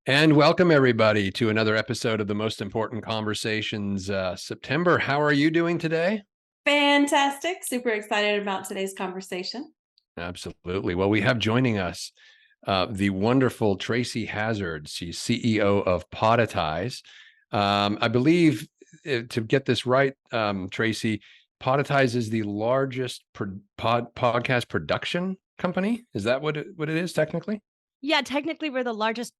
And welcome everybody to another episode of the Most Important Conversations. September, how are you doing today? Fantastic. Super excited about today's conversation. Absolutely. Well, we have joining us the wonderful Tracy Hazzard. She's CEO of Podetize. I believe, to get this right, Tracy, Podetize is the largest podcast production company. Is that what it is technically? Yeah, technically we're the largest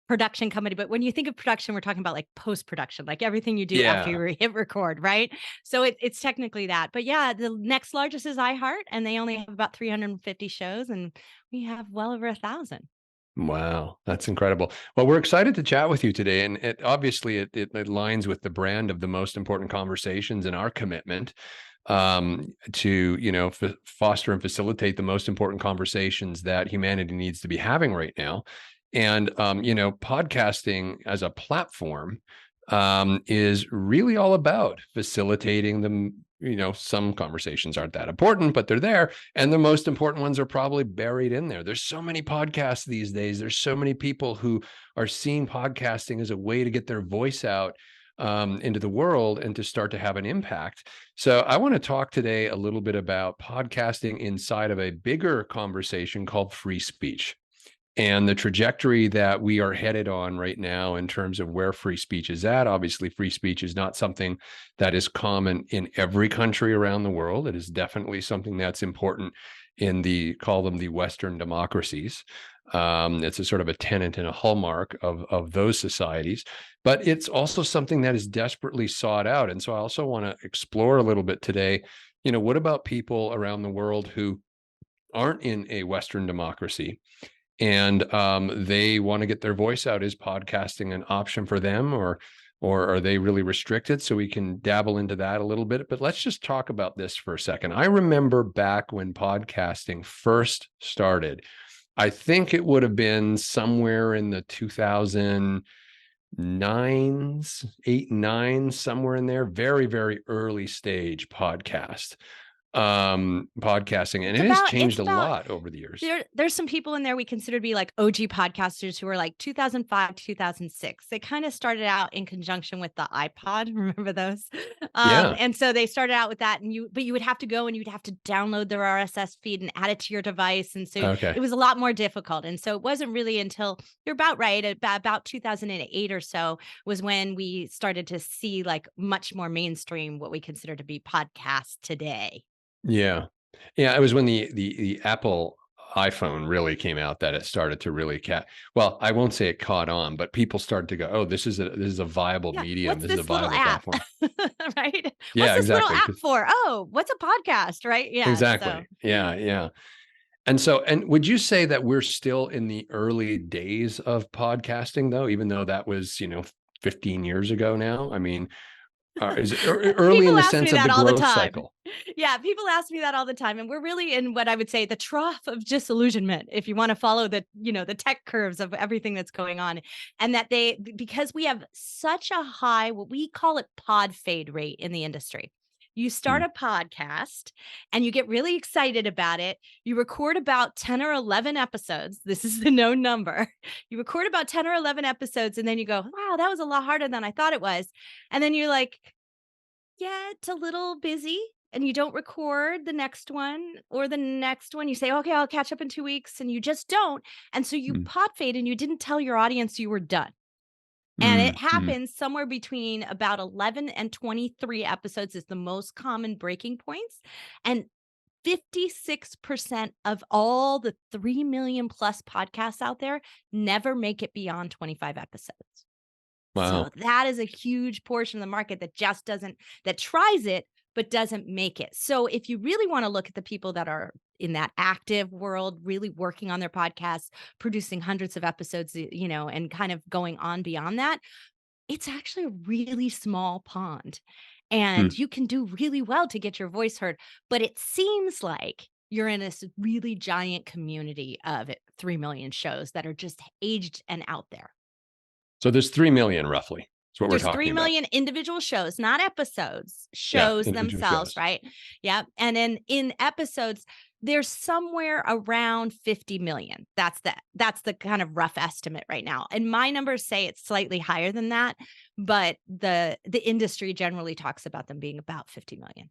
production company, but when you think of production, we're talking about like post-production, like everything you do after you hit record, right? So it's technically that. But yeah, the next largest is iHeart, and they only have about 350 shows, and we have well over 1,000. Wow, that's incredible. Well, we're excited to chat with you today, and it aligns with the brand of the Most Important Conversations and our commitment to foster and facilitate the most important conversations that humanity needs to be having right now. And podcasting as a platform is really all about facilitating them. Some conversations aren't that important, but they're there. And the most important ones are probably buried in there. There's so many podcasts these days. There's so many people who are seeing podcasting as a way to get their voice out into the world and to start to have an impact. So I want to talk today a little bit about podcasting inside of a bigger conversation called free speech, and the trajectory that we are headed on right now in terms of where free speech is at. Obviously, free speech is not something that is common in every country around the world. It is definitely something that's important in call them the Western democracies. It's a sort of a tenet and a hallmark of those societies, but it's also something that is desperately sought out. And so I also want to explore a little bit today, what about people around the world who aren't in a Western democracy, and they want to get their voice out? Is podcasting an option for them, or are they really restricted? So we can dabble into that a little bit, but let's just talk about this for a second. I remember back when podcasting first started, I think it would have been somewhere in the 2009s, 8, 9, somewhere in there, very, very early stage podcasting, and it has changed a lot over the years. There's some people in there we consider to be like OG podcasters who are like 2005, 2006. They kind of started out in conjunction with the iPod. Remember those? Yeah. And so they started out with that, but you would have to go and you'd have to download their RSS feed and add it to your device. And so it was a lot more difficult. And so it wasn't really until you're about right, about 2008 or so was when we started to see like much more mainstream, what we consider to be podcasts today. Yeah. It was when the Apple iPhone really came out that it started to really well, I won't say it caught on, but people started to go, oh, this is a viable medium. This is a viable platform. Right? Yeah, what's this exactly. little app for? Oh, what's a podcast? Right? Yeah. Exactly. So. Yeah. And would you say that we're still in the early days of podcasting, though, even though that was, 15 years ago now? I mean, is it early in the sense of the growth cycle? Yeah, people ask me that all the time. And we're really in what I would say the trough of disillusionment, if you want to follow the tech curves of everything that's going on. And that because we have such a high, what we call it pod fade rate in the industry. You start a podcast and you get really excited about it. You record about 10 or 11 episodes. This is the known number. You record about 10 or 11 episodes and then you go, wow, that was a lot harder than I thought it was. And then you're like, yeah, it's a little busy. And you don't record the next one or the next one. You say, okay, I'll catch up in 2 weeks. And you just don't. And so you pod fade and you didn't tell your audience you were done. And it happens somewhere between about 11 and 23 episodes is the most common breaking points. And 56% of all the 3 million plus podcasts out there never make it beyond 25 episodes. Wow. So that is a huge portion of the market that tries it, but doesn't make it. So if you really want to look at the people that are in that active world, really working on their podcasts, producing hundreds of episodes, and kind of going on beyond that, it's actually a really small pond. And you can do really well to get your voice heard. But it seems like you're in this really giant community of 3 million shows that are just aged and out there. So there's 3 million roughly. That's what There's we're talking 3 million about. Individual shows, not episodes, shows themselves, right? Yeah. And then in episodes, There's somewhere around 50 million. That's the kind of rough estimate right now. And my numbers say it's slightly higher than that, but the industry generally talks about them being about 50 million.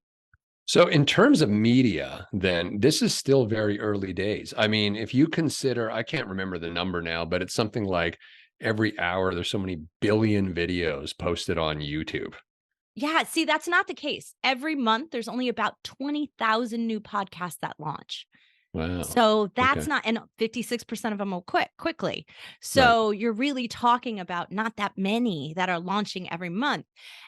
So in terms of media, then this is still very early days. I mean, if you consider, I can't remember the number now, but it's something like every hour there's so many billion videos posted on YouTube. Yeah, see, that's not the case. Every month there's only about 20,000 new podcasts that launch. Wow. So that's Okay. not, and 56% of them will quit quickly. Right. So you're really talking about not that many that are launching every month.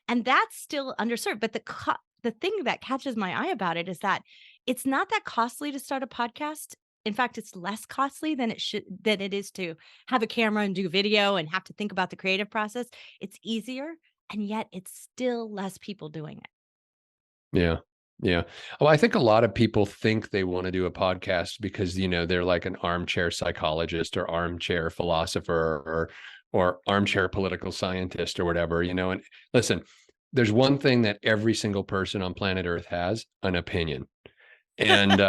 And that's still underserved. But the thing that catches my eye about it is that it's not that costly to start a podcast. In fact, it's less costly than it is to have a camera and do video and have to think about the creative process. It's easier, and yet it's still less people doing it. Yeah. Yeah. Well, I think a lot of people think they want to do a podcast because, they're like an armchair psychologist or armchair philosopher or armchair political scientist or whatever, and listen, there's one thing that every single person on planet Earth has: an opinion. And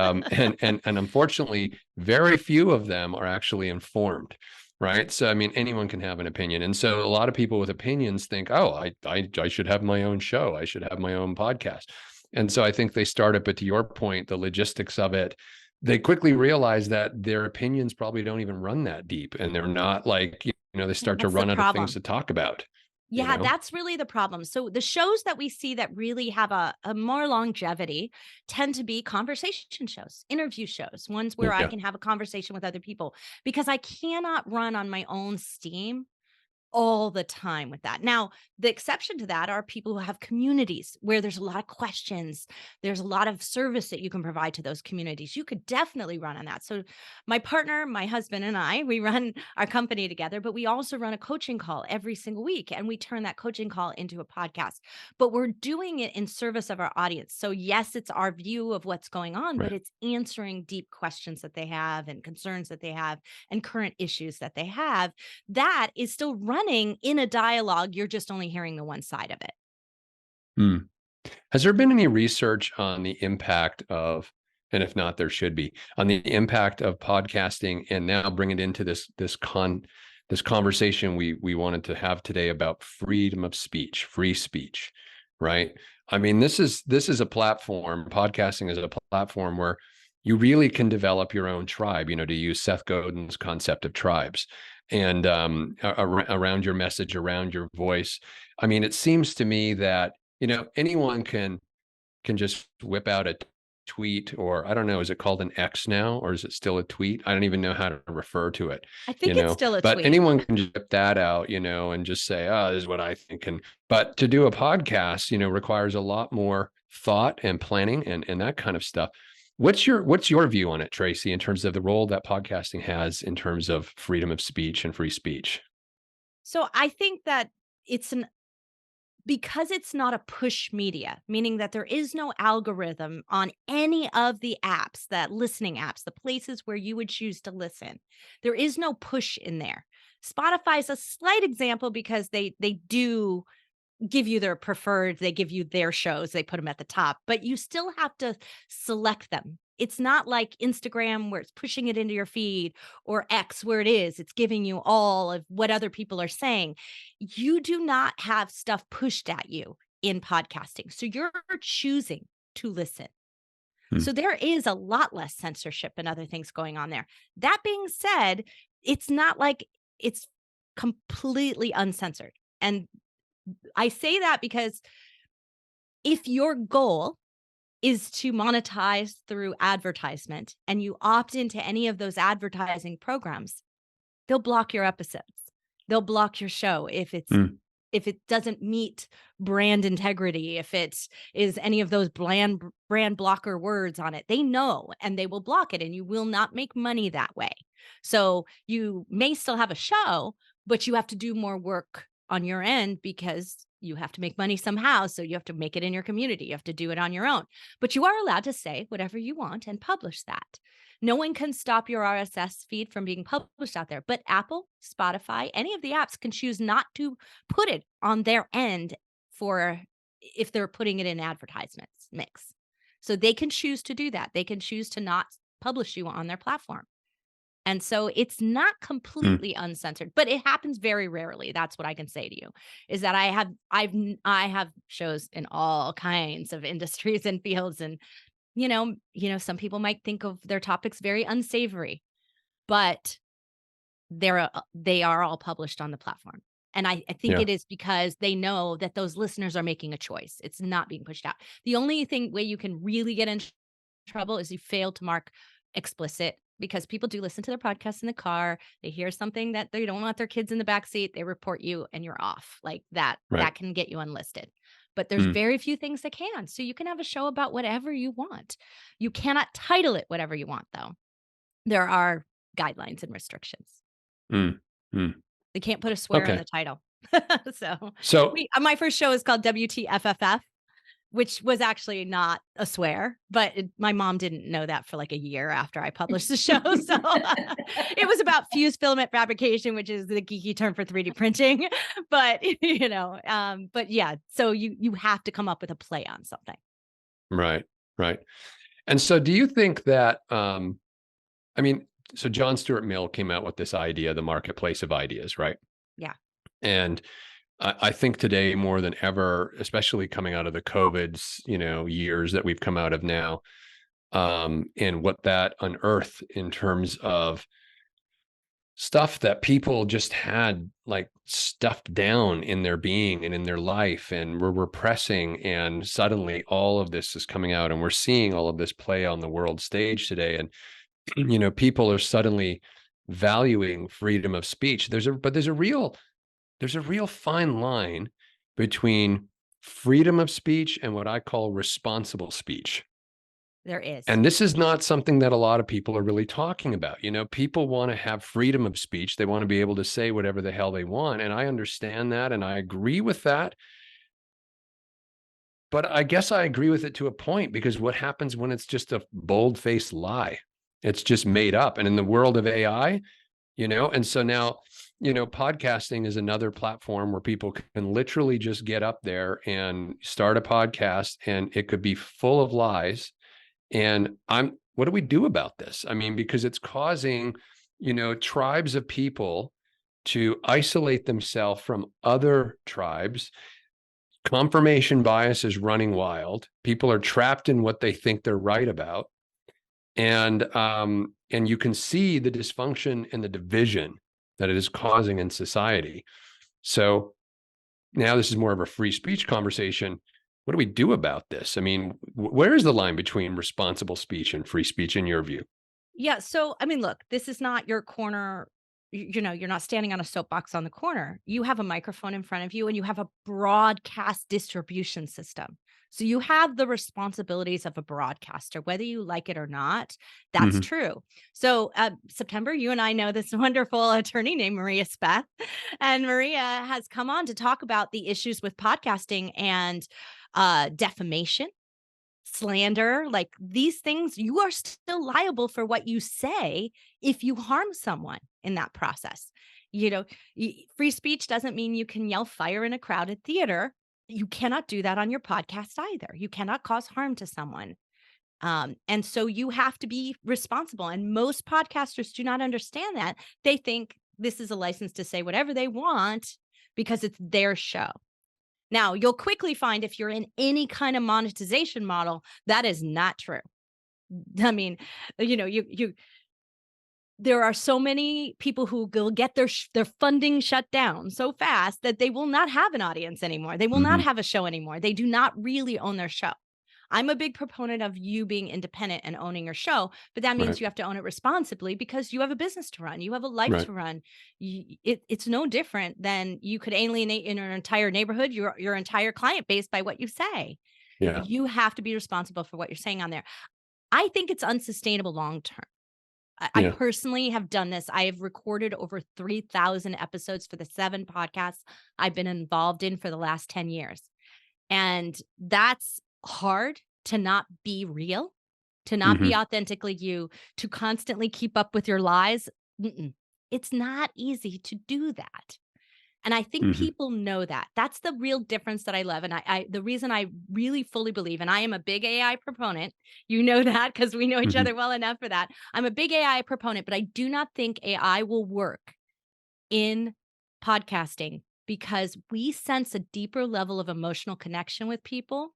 unfortunately, very few of them are actually informed. Right. So, I mean, anyone can have an opinion. And so a lot of people with opinions think, oh, I should have my own show. I should have my own podcast. And so I think they start it. But to your point, the logistics of it, they quickly realize that their opinions probably don't even run that deep. And they're not like, they start to That's the run out of things problem. to talk about. Yeah, that's really the problem. So the shows that we see that really have a more longevity tend to be conversation shows, interview shows, ones where I Yeah. can have a conversation with other people, because I cannot run on my own steam all the time with that. Now, the exception to that are people who have communities where there's a lot of questions. There's a lot of service that you can provide to those communities. You could definitely run on that. So, my partner, my husband, and I, we run our company together, but we also run a coaching call every single week. And we turn that coaching call into a podcast. But we're doing it in service of our audience. So, yes, it's our view of what's going on, but Right. it's answering deep questions that they have and concerns that they have and current issues that they have. That is still running in a dialogue. You're just only hearing the one side of it. Hmm. Has there been any research on the impact of, and if not, there should be, on the impact of podcasting, and now bring it into this conversation we wanted to have today about freedom of speech, free speech, right? I mean, this is a platform. Podcasting is a platform where you really can develop your own tribe. To use Seth Godin's concept of tribes, and around your message, around your voice. I mean, it seems to me that anyone can just whip out a tweet, or I don't know, is it called an X now, or is it still a tweet? I don't even know how to refer to it, I think it's still a but tweet. anyone can just whip that out, and just say, oh, this is what I think. But to do a podcast, requires a lot more thought and planning and that kind of stuff. What's your view on it, Tracy, in terms of the role that podcasting has in terms of freedom of speech and free speech? So I think that because it's not a push media, meaning that there is no algorithm on any of the apps, that listening apps, the places where you would choose to listen. There is no push in there. Spotify is a slight example because they do give you their preferred, they give you their shows, they put them at the top, but you still have to select them. It's not like Instagram where it's pushing it into your feed, or X where it's giving you all of what other people are saying. You do not have stuff pushed at you in podcasting. So you're choosing to listen. Hmm. So there is a lot less censorship and other things going on there. That being said, it's not like it's completely uncensored. And I say that because if your goal is to monetize through advertisement and you opt into any of those advertising programs, they'll block your episodes. They'll block your show Hmm. if it doesn't meet brand integrity, if it is any of those brand blocker words on it. They know, and they will block it, and you will not make money that way. So you may still have a show, but you have to do more work on your end because you have to make money somehow. So you have to make it in your community. You have to do it on your own. But you are allowed to say whatever you want and publish that. No one can stop your RSS feed from being published out there. But Apple, Spotify, any of the apps can choose not to put it on their end for if they're putting it in advertisements mix. So they can choose to do that. They can choose to not publish you on their platform. And so it's not completely uncensored, but it happens very rarely. That's what I can say to you, is that I have shows in all kinds of industries and fields. And, some people might think of their topics very unsavory, but they are all published on the platform. And I think Yeah. it is because they know that those listeners are making a choice. It's not being pushed out. The only way you can really get in trouble is you fail to mark explicit, because people do listen to their podcasts in the car. They hear something that they don't want their kids in the back seat. They report you and you're off like that. Right. That can get you unlisted. But there's very few things that can. So you can have a show about whatever you want. You cannot title it whatever you want, though. There are guidelines and restrictions. Mm. Mm. They can't put a swear in Okay. the title. So my first show is called WTFFF, which was actually not a swear, but my mom didn't know that for like a year after I published the show. So it was about fused filament fabrication, which is the geeky term for 3D printing. But, but yeah, so you have to come up with a play on something. Right. And so do you think that, so John Stuart Mill came out with this idea, the marketplace of ideas, right? Yeah. And I think today more than ever, especially coming out of the COVID's, years that we've come out of now, and what that unearthed in terms of stuff that people just had like stuffed down in their being and in their life and were repressing. And suddenly all of this is coming out and we're seeing all of this play on the world stage today. And, people are suddenly valuing freedom of speech. There's a real fine line between freedom of speech and what I call responsible speech. There is. And this is not something that a lot of people are really talking about. People want to have freedom of speech. They want to be able to say whatever the hell they want. And I understand that. And I agree with that. But I guess I agree with it to a point, because what happens when it's just a bold-faced lie? It's just made up. And in the world of AI, and so now, podcasting is another platform where people can literally just get up there and start a podcast, and it could be full of lies. And what do we do about this? Because it's causing, tribes of people to isolate themselves from other tribes. Confirmation bias is running wild. People are trapped in what they think they're right about. And you can see the dysfunction and the division that it is causing in society. So now this is more of a free speech conversation. What do we do about this? Where is the line between responsible speech and free speech in your view? Yeah. So, look, this is not your corner. You're not standing on a soapbox on the corner. You have a microphone in front of you and you have a broadcast distribution system. So you have the responsibilities of a broadcaster, whether you like it or not. That's true. So September, you and I know this wonderful attorney named Maria Speth, and Maria has come on to talk about the issues with podcasting and defamation, slander, like these things. You are still liable for what you say if you harm someone in that process. Free speech doesn't mean you can yell fire in a crowded theater. You cannot do that on your podcast either. You cannot cause harm to someone. And so you have to be responsible. And most podcasters do not understand that. They think this is a license to say whatever they want because it's their show. Now, you'll quickly find if you're in any kind of monetization model, that is not true. There are so many people who will get their funding shut down so fast that they will not have an audience anymore. They will not have a show anymore. They do not really own their show. I'm a big proponent of you being independent and owning your show, but that means you have to own it responsibly because you have a business to run. You have a life to run. It's no different than you could alienate in your entire neighborhood, your entire client base by what you say. Yeah. You have to be responsible for what you're saying on there. I think it's unsustainable long-term. I personally have done this. I have recorded over 3,000 episodes for the 7 podcasts I've been involved in for the last 10 years. And that's hard, to not be real, to not be authentically you, to constantly keep up with your lies. It's not easy to do that. And I think Mhm. people know that. That's the real difference that I love. And the reason I really fully believe, and I am a big AI proponent, you know that because we know each Mhm. other well enough for that. I'm a big AI proponent, but I do not think AI will work in podcasting because we sense a deeper level of emotional connection with people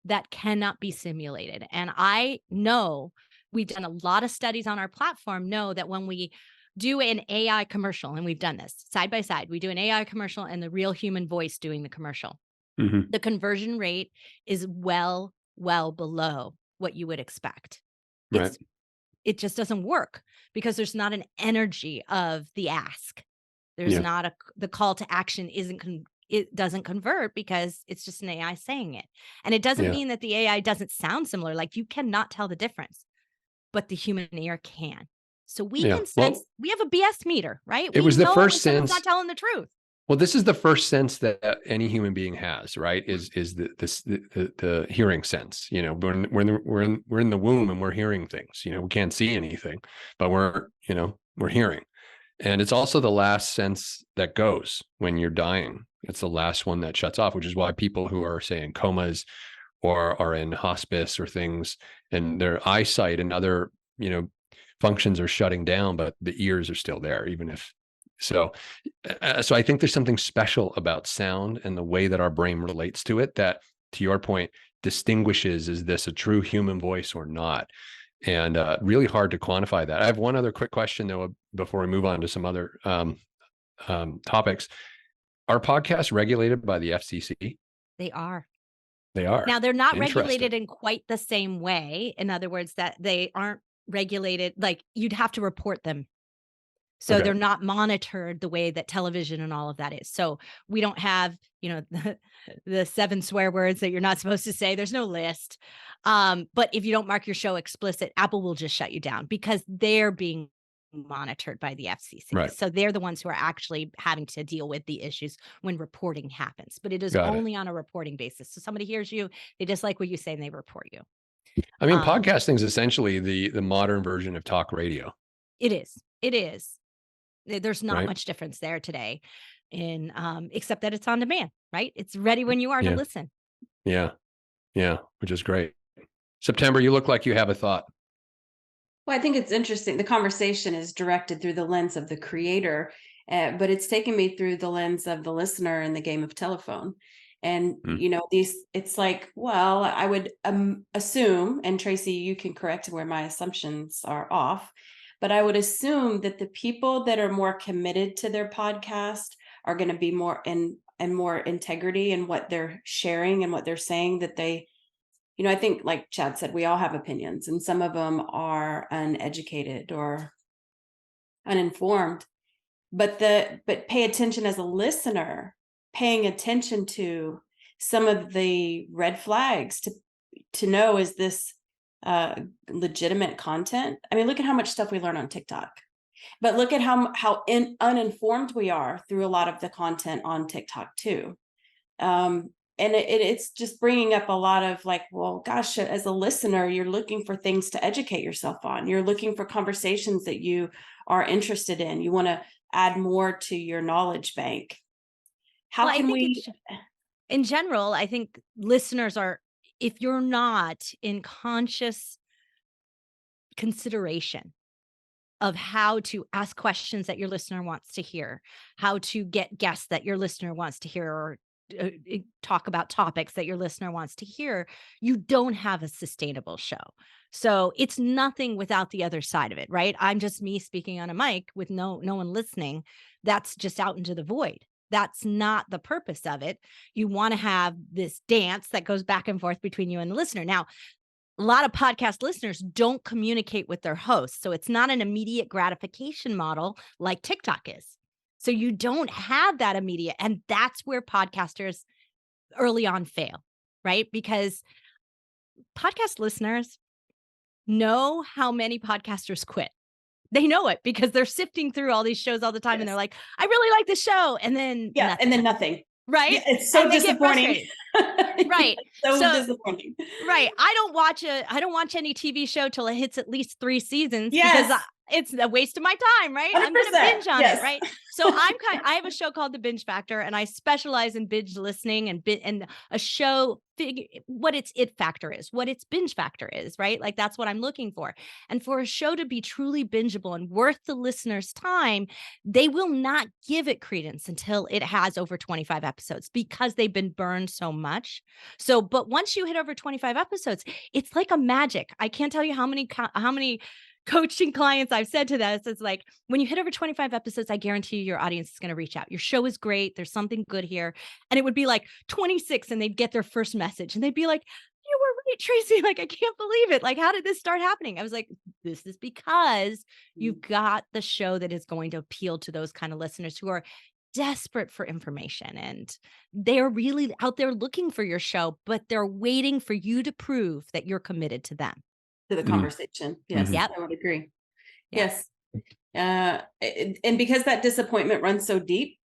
that cannot be simulated. And I know we've done a lot of studies on our platform, know that when we do an AI commercial, and we've done this side by side, we do an AI commercial and the real human voice doing the commercial. Mhm. The conversion rate is well below what you would expect. Right. It just doesn't work because there's not an energy of the ask. There's Yeah. not the call to action it doesn't convert because it's just an AI saying it. And it doesn't Yeah. mean that the AI doesn't sound similar. Like you cannot tell the difference, but the human ear can. So we Yeah. can Well, sense, we have a BS meter, right? it We was the know when first someone's not sense. telling the truth. Well, this is the first sense that any human being has, right? Is the hearing sense. You know, we're in the womb and we're hearing things. You know, we can't see anything, but we're hearing. And it's also the last sense that goes when you're dying. It's the last one that shuts off, which is why people who are, say, in comas or are in hospice or things, and their eyesight and other, functions are shutting down, but the ears are still there, even if so. So I think there's something special about sound and the way that our brain relates to it that, to your point, distinguishes, is this a true human voice or not? And really hard to quantify that. I have one other quick question, though, before we move on to some other topics. Are podcasts regulated by the FCC? They are. They are. Now, they're not Interesting. regulated in quite the same way. In other words, that they aren't regulated, like you'd have to report them. So Okay. they're not monitored the way that television and all of that is. So we don't have, the 7 swear words that you're not supposed to say. There's no list. But if you don't mark your show explicit, Apple will just shut you down because they're being monitored by the FCC. Right. So they're the ones who are actually having to deal with the issues when reporting happens. But it is Got it. only on a reporting basis. So somebody hears you, they dislike what you say, and they report you. I mean, Um, podcasting is essentially the modern version of talk radio, It is. It is. There's not right? much difference there today in except that it's on demand, right? It's ready when you are to Yeah. listen. Yeah. Yeah. Which is great. September, you look like you have a thought. Well, I think it's interesting. The conversation is directed through the lens of the creator, but it's taking me through the lens of the listener in the game of telephone. And, Mm. it's like, well, I would assume, and Tracy, you can correct where my assumptions are off, but I would assume that the people that are more committed to their podcast are going to be more and more integrity in what they're sharing and what they're saying, that they, I think, like Chad said, we all have opinions, and some of them are uneducated or uninformed. But pay attention as a listener, paying attention to some of the red flags to know, is this legitimate content? I mean, look at how much stuff we learn on TikTok, but look at how uninformed we are through a lot of the content on TikTok too. And it's just bringing up a lot of like, well, gosh, as a listener, you're looking for things to educate yourself on. You're looking for conversations that you are interested in. You want to add more to your knowledge bank. How Well, I can think we? in general, I think listeners are, if you're not in conscious consideration of how to ask questions that your listener wants to hear, how to get guests that your listener wants to hear, or talk about topics that your listener wants to hear, you don't have a sustainable show. So it's nothing without the other side of it, right? I'm just me speaking on a mic with no one listening. That's just out into the void. That's not the purpose of it. You want to have this dance that goes back and forth between you and the listener. Now, a lot of podcast listeners don't communicate with their hosts. So it's not an immediate gratification model like TikTok is. So you don't have that immediate. And that's where podcasters early on fail, right? Because podcast listeners know how many podcasters quit. They know it because they're sifting through all these shows all the time. Yes. And they're like, I really like this show. And then Yeah, nothing. and then nothing. Right? Yeah, it's so And they get disappointing. Right. So disappointing. Right. I don't watch any TV show till it hits at least 3 seasons Yes. it's a waste of my time, right? I'm going to 100%, binge on yes. it, right? So I have a show called The Binge Factor, and I specialize in binge listening and a show, what its it factor is, what its binge factor is, right? Like that's what I'm looking for. And for a show to be truly bingeable and worth the listener's time, they will not give it credence until it has over 25 episodes because they've been burned so much. So, but once you hit over 25 episodes, it's like a magic. I can't tell you how many coaching clients I've said to this. It's like, when you hit over 25 episodes, I guarantee you your audience is going to reach out. Your show is great. There's something good here. And it would be like 26 and they'd get their first message and they'd be like, you were right, Tracy. Like, I can't believe it. Like, how did this start happening? I was like, this is because you've got the show that is going to appeal to those kind of listeners who are desperate for information, and they're really out there looking for your show, but they're waiting for you to prove that you're committed to them. To the conversation. Yes, Yep. I would agree. Yeah. Yes. And because that disappointment runs so deep,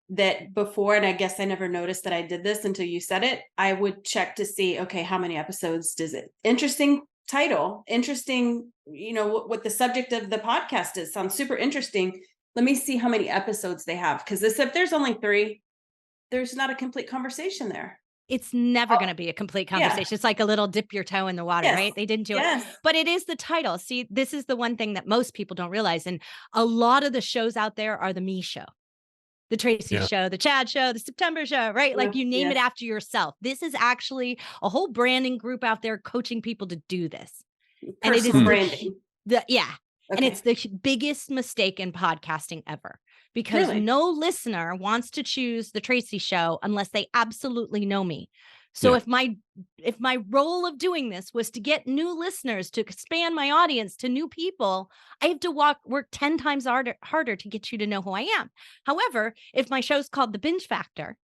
that before, and I guess I never noticed that I did this until you said it, I would check to see, okay, how many episodes does it? Interesting title, interesting, what the subject of the podcast is. Sounds super interesting. Let me see how many episodes they have. Because if there's only 3, there's not a complete conversation there. It's never going to be a complete conversation. It's like a little dip your toe in the water, right? They didn't do it. But it is the title. See, this is the one thing that most people don't realize. And a lot of the shows out there are the me show, the Tracy show, the Chad show, the September show, right? Like you name it after yourself. This is actually a whole branding group out there coaching people to do this. And it is branding. And it's the biggest mistake in podcasting ever, because no listener wants to choose the Tracy show unless they absolutely know me. So if my role of doing this was to get new listeners, to expand my audience to new people, I have to work 10 times harder to get you to know who I am. However, if my show's called The Binge Factor,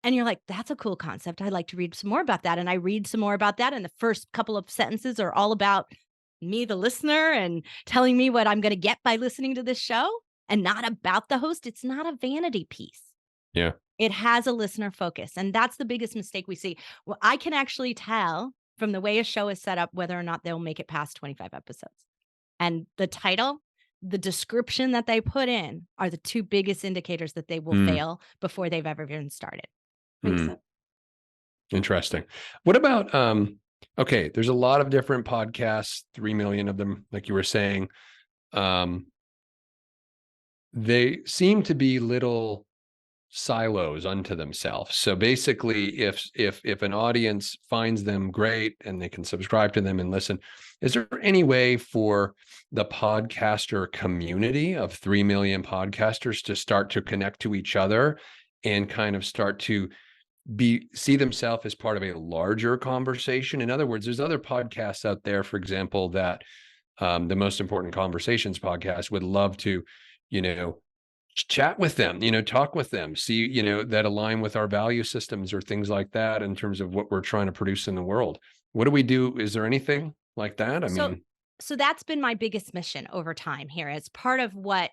and you're like, that's a cool concept, I'd like to read some more about that. And I read some more about that. And the first couple of sentences are all about me, the listener, and telling me what I'm going to get by listening to this show, and not about the host. It's not a vanity piece. Yeah. It has a listener focus. And that's the biggest mistake we see. Well, I can actually tell from the way a show is set up whether or not they'll make it past 25 episodes. And the title, the description that they put in are the 2 biggest indicators that they will fail before they've ever even started. Interesting. What about, okay, there's a lot of different podcasts, 3 million of them, like you were saying. They seem to be little silos unto themselves. So basically, if an audience finds them great and they can subscribe to them and listen, is there any way for the podcaster community of 3 million podcasters to start to connect to each other and kind of start to see themselves as part of a larger conversation? In other words, there's other podcasts out there, for example, that the Most Important Conversations podcast would love to, chat with them, talk with them, see, that align with our value systems or things like that in terms of what we're trying to produce in the world. What do we do? Is there anything like that? So that's been my biggest mission over time here as part of what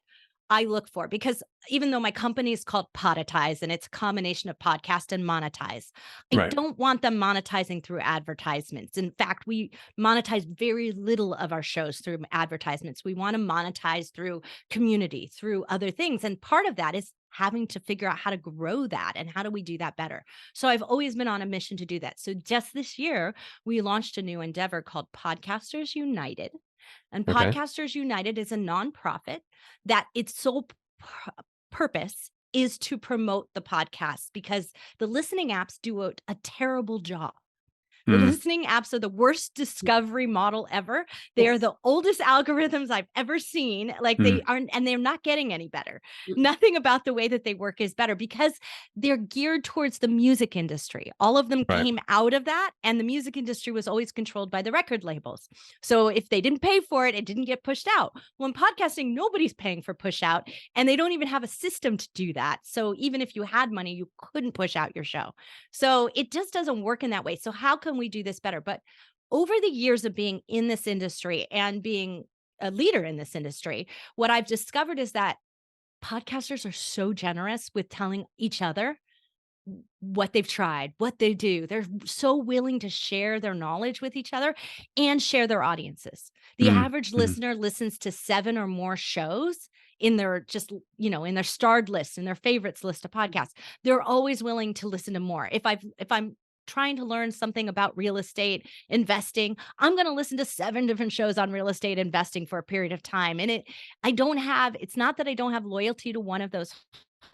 I look for, because even though my company is called Podetize and it's a combination of podcast and monetize, I don't want them monetizing through advertisements. In fact, we monetize very little of our shows through advertisements. We want to monetize through community, through other things. And part of that is having to figure out how to grow that and how do we do that better. So I've always been on a mission to do that. So just this year, we launched a new endeavor called Podcasters United. And Podcasters United is a nonprofit that its sole purpose is to promote the podcast, because the listening apps do a terrible job. The listening apps are the worst discovery model ever. They are the oldest algorithms I've ever seen. Like they aren't, and they're not getting any better. Nothing about the way that they work is better because they're geared towards the music industry. All of them came out of that, and the music industry was always controlled by the record labels. So if they didn't pay for it, it didn't get pushed out. Well, in podcasting, nobody's paying for push out, and they don't even have a system to do that. So even if you had money, you couldn't push out your show. So it just doesn't work in that way. So how can we do this better? But over the years of being in this industry and being a leader in this industry, what I've discovered is that podcasters are so generous with telling each other what they've tried, what they do. They're so willing to share their knowledge with each other and share their audiences. The average listener listens to 7 or more shows in their in their starred list, in their favorites list of podcasts. They're always willing to listen to more. If I'm trying to learn something about real estate investing, I'm going to listen to 7 different shows on real estate investing for a period of time. And it's not that I don't have loyalty to one of those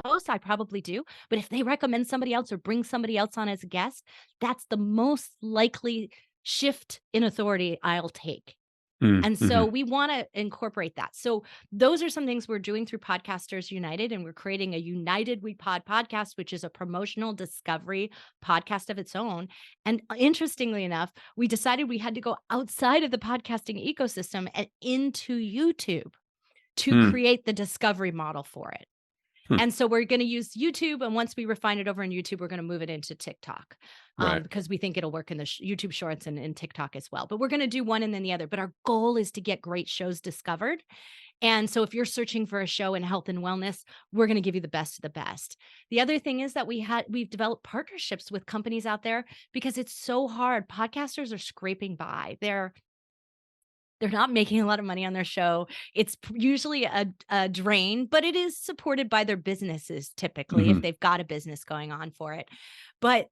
hosts. I probably do. But if they recommend somebody else or bring somebody else on as a guest, that's the most likely shift in authority I'll take. And so we want to incorporate that. So those are some things we're doing through Podcasters United, and we're creating a United We Pod podcast, which is a promotional discovery podcast of its own. And interestingly enough, we decided we had to go outside of the podcasting ecosystem and into YouTube to create the discovery model for it. And so we're going to use YouTube. And once we refine it over in YouTube, we're going to move it into TikTok because we think it'll work in the YouTube shorts and in TikTok as well. But we're going to do one and then the other. But our goal is to get great shows discovered. And so if you're searching for a show in health and wellness, we're going to give you the best of the best. The other thing is that we've developed partnerships with companies out there because it's so hard. Podcasters are scraping by. They're not making a lot of money on their show. It's usually a drain, but it is supported by their businesses typically if they've got a business going on for it. But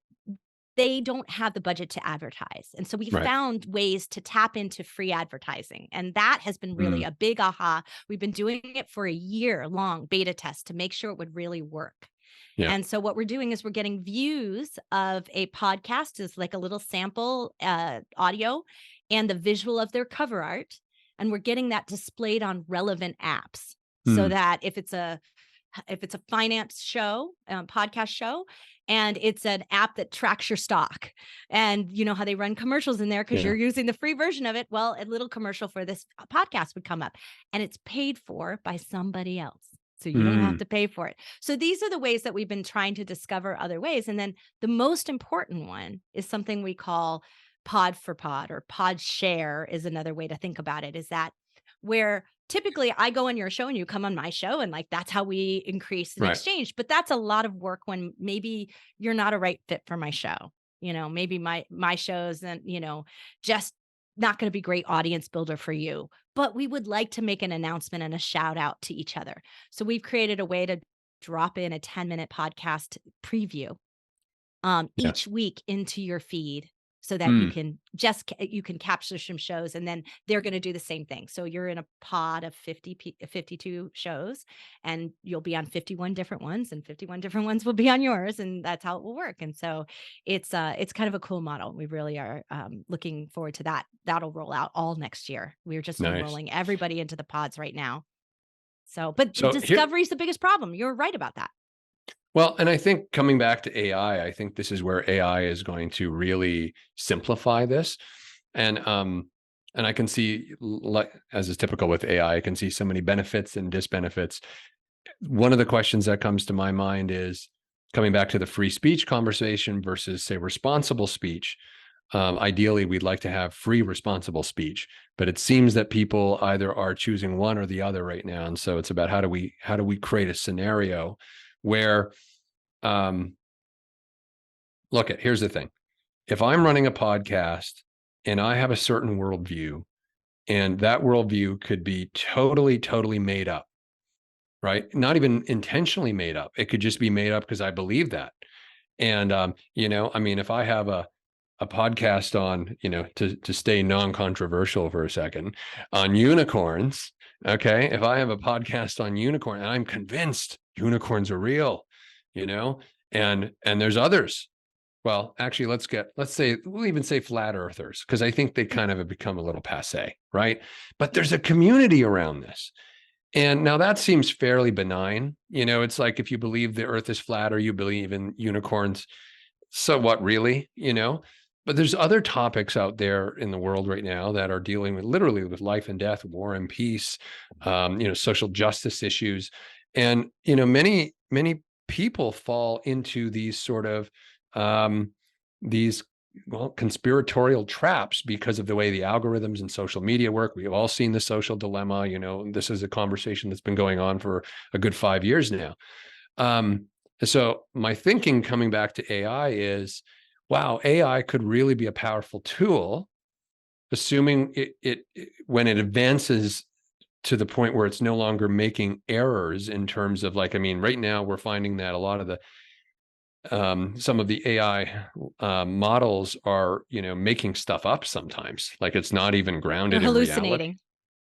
they don't have the budget to advertise. And so we found ways to tap into free advertising. And that has been really a big aha. We've been doing it for a year-long beta test to make sure it would really work. Yeah. And so what we're doing is we're getting views of a podcast is like a little sample audio and the visual of their cover art. And we're getting that displayed on relevant apps so that if it's a finance show, podcast show, and it's an app that tracks your stock, and you know how they run commercials in there because you're using the free version of it. Well, a little commercial for this podcast would come up, and it's paid for by somebody else. So you don't have to pay for it. So these are the ways that we've been trying to discover other ways. And then the most important one is something we call pod for pod, or pod share is another way to think about it, is that where typically I go on your show and you come on my show, and like that's how we increase the exchange. But that's a lot of work when maybe you're not a right fit for my show. You know, maybe my shows and, just not going to be great audience builder for you, but we would like to make an announcement and a shout out to each other. So we've created a way to drop in a 10-minute podcast preview each week into your feed so that you can capture some shows, and then they're going to do the same thing. So you're in a pod of 52 shows, and you'll be on 51 different ones, and 51 different ones will be on yours, and that's how it will work. And so it's kind of a cool model. We really are looking forward to that. That'll roll out all next year. We're just enrolling everybody into the pods right now. But discovery is the biggest problem. You're right about that. Well, and I think coming back to AI, I think this is where AI is going to really simplify this. And I can see, like, as is typical with AI, I can see so many benefits and disbenefits. One of the questions that comes to my mind is coming back to the free speech conversation versus, say, responsible speech. Ideally, we'd like to have free, responsible speech, but it seems that people either are choosing one or the other right now. And so it's about how do we create a scenario where, here's the thing. If I'm running a podcast and I have a certain worldview, and that worldview could be totally, totally made up, right? Not even intentionally made up. It could just be made up because I believe that. And, if I have a podcast on, to stay non-controversial for a second, on unicorns, okay? If I have a podcast on unicorn and I'm convinced unicorns are real, and there's others. Well, actually, we'll even say flat earthers, because I think they kind of have become a little passé, right? But there's a community around this. And now that seems fairly benign. It's like if you believe the earth is flat or you believe in unicorns, so what really, But there's other topics out there in the world right now that are dealing with literally with life and death, war and peace, social justice issues. And, many people fall into these sort of conspiratorial traps because of the way the algorithms and social media work. We've all seen the social dilemma. This is a conversation that's been going on for a good 5 years now. So my thinking coming back to AI is, wow, AI could really be a powerful tool, assuming it when it advances to the point where it's no longer making errors in terms of, like, I mean, right now we're finding that a lot of the some of the AI models are, making stuff up sometimes. Like, it's not even They're grounded in reality. hallucinating.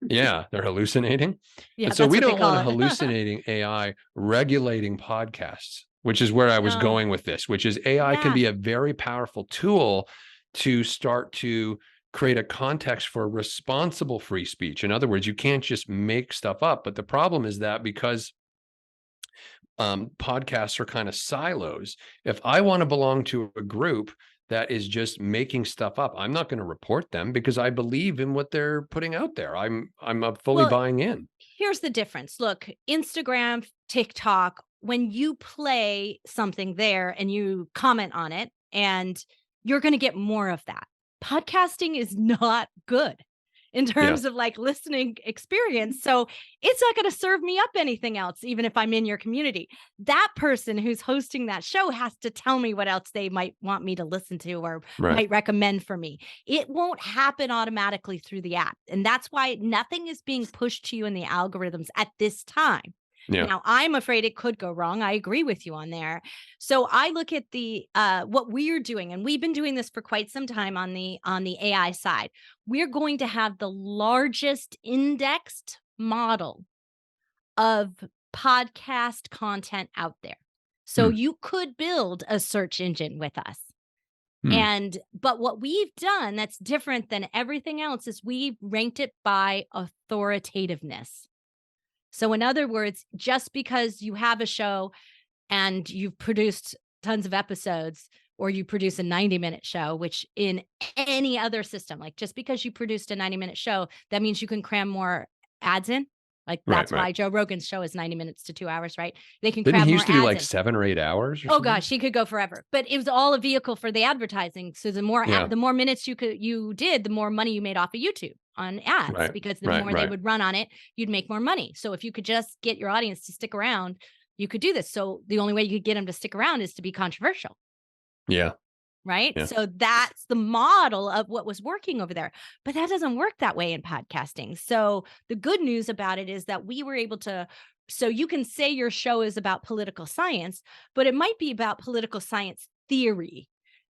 Yeah, they're hallucinating. Yeah, And so that's we what they don't want call a it. hallucinating AI regulating podcasts, which is where I was No. going with this, which is AI can Yeah. be a very powerful tool to start to create a context for responsible free speech. In other words, you can't just make stuff up. But the problem is that because podcasts are kind of silos, if I want to belong to a group that is just making stuff up, I'm not going to report them because I believe in what they're putting out there. I'm fully Well, buying in. here's the difference. Look, Instagram, TikTok, when you play something there and you comment on it, and you're going to get more of that. Podcasting is not good in Yeah. terms of like listening experience. So it's not going to serve me up anything else, even if I'm in your community. That person who's hosting that show has to tell me what else they might want me to listen to or Right. might recommend for me. It won't happen automatically through the app. And that's why nothing is being pushed to you in the algorithms at this time. Yeah. Now, I'm afraid it could go wrong. I agree with you on there. So I look at the what we're doing, and we've been doing this for quite some time on the AI side. We're going to have the largest indexed model of podcast content out there. So you could build a search engine with us. But what we've done that's different than everything else is we've ranked it by authoritativeness. So in other words, just because you have a show and you've produced tons of episodes, or you produce a 90-minute show, which in any other system, like just because you produced a 90-minute show, that means you can cram more ads in. Like that's why Joe Rogan's show is 90 minutes to 2 hours, right? They can Didn't cram he more used to do ads like in. 7 or 8 hours or Oh something? gosh, he could go forever. But it was all a vehicle for the advertising. So the more the more minutes you did, the more money you made off of YouTube on ads, because the more they would run on it, you'd make more money. So if you could just get your audience to stick around, you could do this. So the only way you could get them to stick around is to be controversial. Yeah. Right. Yeah. So that's the model of what was working over there. But that doesn't work that way in podcasting. So the good news about it is that we were able to. So you can say your show is about political science, but it might be about political science theory.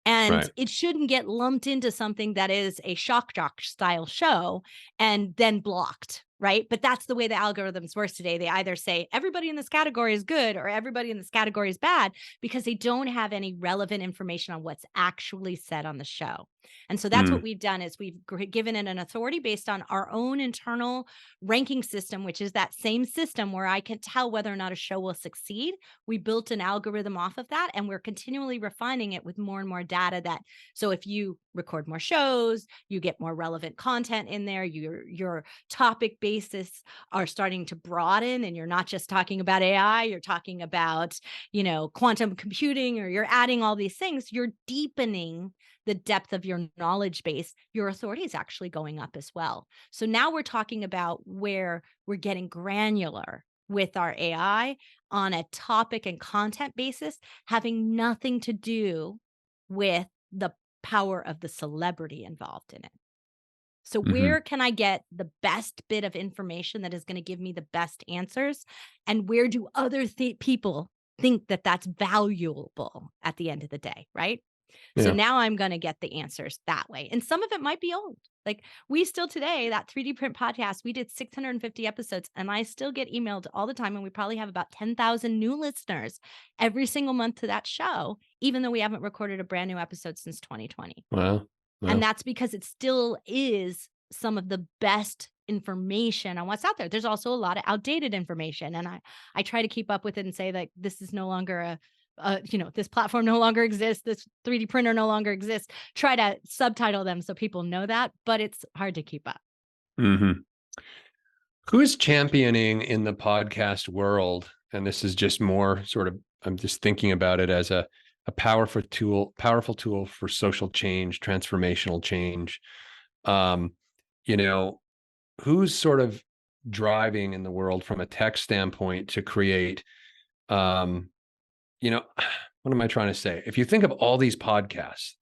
And it shouldn't get lumped into something that is a shock jock style show and then blocked. Right. But that's the way the algorithms work today. They either say everybody in this category is good or everybody in this category is bad because they don't have any relevant information on what's actually said on the show. And so that's what we've done is we've given it an authority based on our own internal ranking system, which is that same system where I can tell whether or not a show will succeed. We built an algorithm off of that, and we're continually refining it with more and more data that, so if you record more shows, you get more relevant content in there, your topic basis are starting to broaden, and you're not just talking about AI, you're talking about, quantum computing, or you're adding all these things, you're deepening the depth of your knowledge base, your authority is actually going up as well. So now we're talking about where we're getting granular with our AI on a topic and content basis, having nothing to do with the power of the celebrity involved in it. So where can I get the best bit of information that is going to give me the best answers? And where do other people think that that's valuable at the end of the day, right? So now I'm going to get the answers that way. And some of it might be old. Like we still today, that 3D print podcast, we did 650 episodes and I still get emailed all the time. And we probably have about 10,000 new listeners every single month to that show, even though we haven't recorded a brand new episode since 2020. Wow. And that's because it still is some of the best information on what's out there. There's also a lot of outdated information. And I try to keep up with it and say that this is no longer this platform no longer exists. This 3D printer no longer exists. Try to subtitle them so people know that, but it's hard to keep up. Who is championing in the podcast world? And this is just more sort of, I'm just thinking about it as a powerful tool for social change, transformational change. Who's sort of driving in the world from a tech standpoint to create what am I trying to say? If you think of all these podcasts,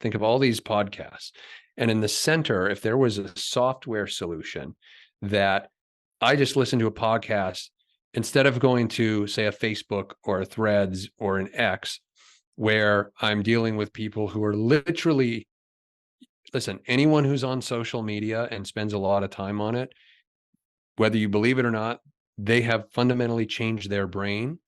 and in the center, if there was a software solution that I just listen to a podcast instead of going to, say, a Facebook or a Threads or an X, where I'm dealing with people who are literally, listen, anyone who's on social media and spends a lot of time on it, whether you believe it or not, they have fundamentally changed their brain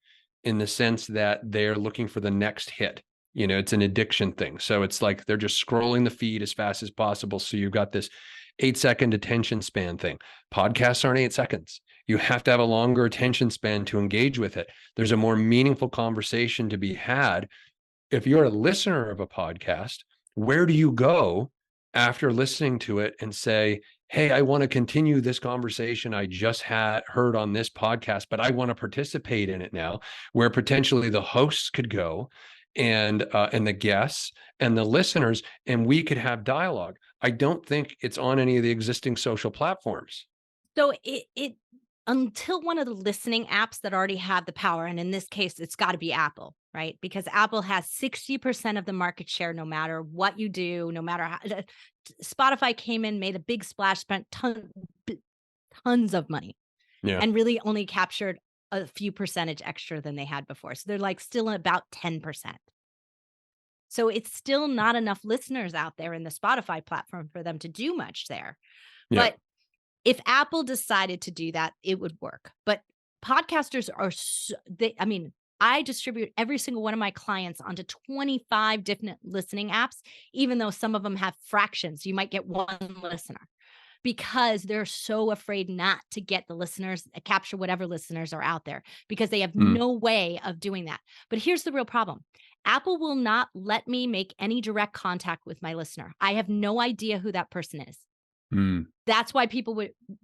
in the sense that they're looking for the next hit. It's an addiction thing. So it's like they're just scrolling the feed as fast as possible. So you've got this 8-second attention span thing. Podcasts aren't 8 seconds. You have to have a longer attention span to engage with it. There's a more meaningful conversation to be had. If you're a listener of a podcast, where do you go after listening to it and say, hey, I want to continue this conversation I just heard on this podcast, but I want to participate in it now, where potentially the hosts could go and the guests and the listeners, and we could have dialogue. I don't think it's on any of the existing social platforms. So it until one of the listening apps that already have the power, and in this case, it's got to be Apple, right? Because Apple has 60% of the market share, no matter what you do, no matter how. Spotify came in, made a big splash, spent tons of money, and really only captured a few percentage extra than they had before. So they're like still about 10%. So it's still not enough listeners out there in the Spotify platform for them to do much there. Yeah. But if Apple decided to do that, it would work. But podcasters are, I distribute every single one of my clients onto 25 different listening apps, even though some of them have fractions. You might get one listener because they're so afraid not to get the listeners, capture whatever listeners are out there, because they have no way of doing that. But here's the real problem. Apple will not let me make any direct contact with my listener. I have no idea who that person is. That's why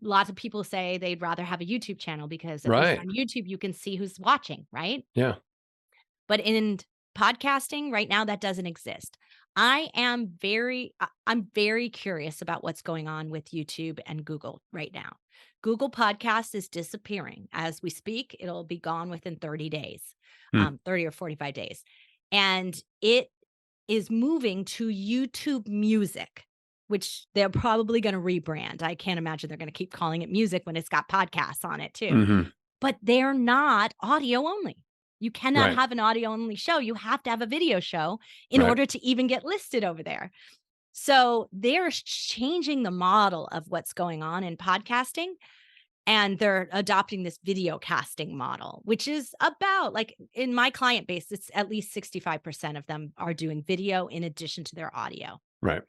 lots of people say they'd rather have a YouTube channel, because at least on YouTube, you can see who's watching, right? Yeah. But in podcasting right now, that doesn't exist. I'm very curious about what's going on with YouTube and Google right now. Google Podcast is disappearing as we speak. It'll be gone within 30 days, 30 or 45 days. And it is moving to YouTube Music, which they're probably going to rebrand. I can't imagine they're going to keep calling it music when it's got podcasts on it too. But they're not audio only. You cannot have an audio only show. You have to have a video show in order to even get listed over there. So they're changing the model of what's going on in podcasting, and they're adopting this video casting model, which is about, like, in my client base, it's at least 65% of them are doing video in addition to their audio. Right.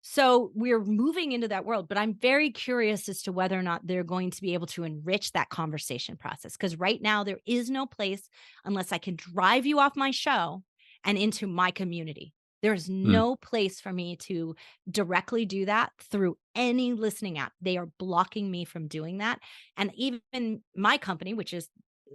So we're moving into that world, but I'm very curious as to whether or not they're going to be able to enrich that conversation process. Because right now there is no place, unless I can drive you off my show and into my community. There's no place for me to directly do that through any listening app. They are blocking me from doing that. And even my company, which is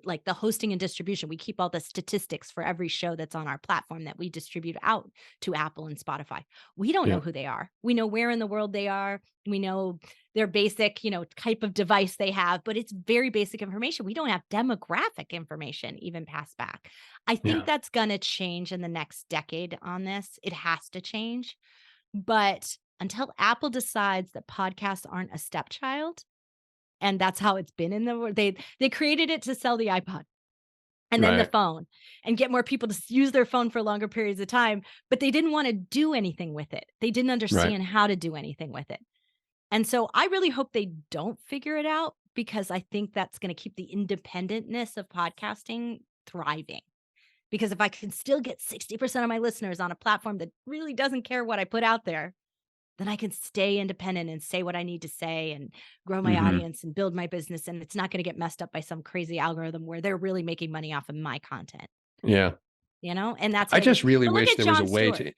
like the hosting and distribution, we keep all the statistics for every show that's on our platform that we distribute out to Apple and Spotify. We don't know who they are. We know where in the world they are. We know their basic, type of device they have, but it's very basic information. We don't have demographic information even past back. I think that's going to change in the next decade on this. It has to change. But until Apple decides that podcasts aren't a stepchild, and that's how it's been in the world. They created it to sell the iPod and then the phone and get more people to use their phone for longer periods of time, but they didn't want to do anything with it. They didn't understand how to do anything with it. And so I really hope they don't figure it out, because I think that's going to keep the independentness of podcasting thriving. Because if I can still get 60% of my listeners on a platform that really doesn't care what I put out there, then I can stay independent and say what I need to say and grow my audience and build my business. And it's not going to get messed up by some crazy algorithm where they're really making money off of my content. Yeah. And that's, I just really wish there was a way to,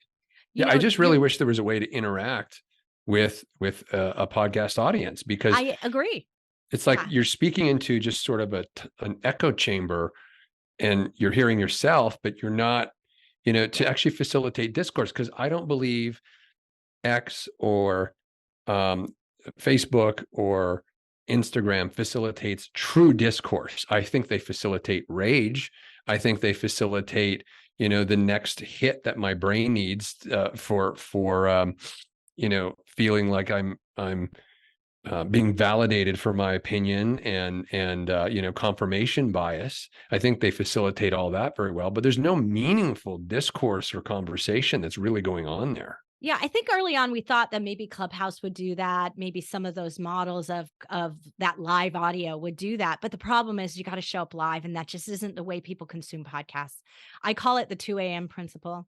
I just really wish there was a way to interact with a podcast audience, because I agree. It's like you're speaking into just sort of an echo chamber, and you're hearing yourself, but you're not, to actually facilitate discourse. Because I don't believe X or Facebook or Instagram facilitates true discourse. I think they facilitate rage. I think they facilitate, the next hit that my brain needs for feeling like I'm being validated for my opinion and confirmation bias. I think they facilitate all that very well, but there's no meaningful discourse or conversation that's really going on there. Yeah, I think early on we thought that maybe Clubhouse would do that. Maybe some of those models of that live audio would do that. But the problem is you got to show up live, and that just isn't the way people consume podcasts. I call it the 2 a.m. principle.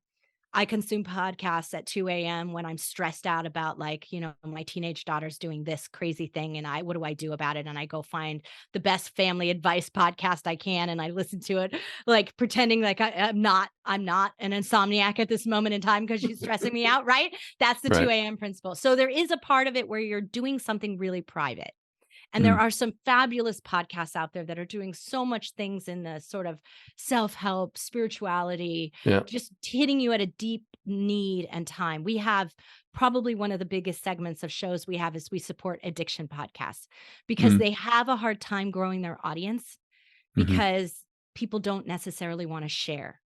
I consume podcasts at 2 a.m. when I'm stressed out about, like, my teenage daughter's doing this crazy thing, and what do I do about it? And I go find the best family advice podcast I can, and I listen to it, like pretending like I'm not an insomniac at this moment in time because she's stressing me out, right? That's the 2 a.m. principle. So there is a part of it where you're doing something really private. And there are some fabulous podcasts out there that are doing so much things in the sort of self-help, spirituality, just hitting you at a deep need and time. We have probably one of the biggest segments of shows we have is we support addiction podcasts because they have a hard time growing their audience because people don't necessarily want to share.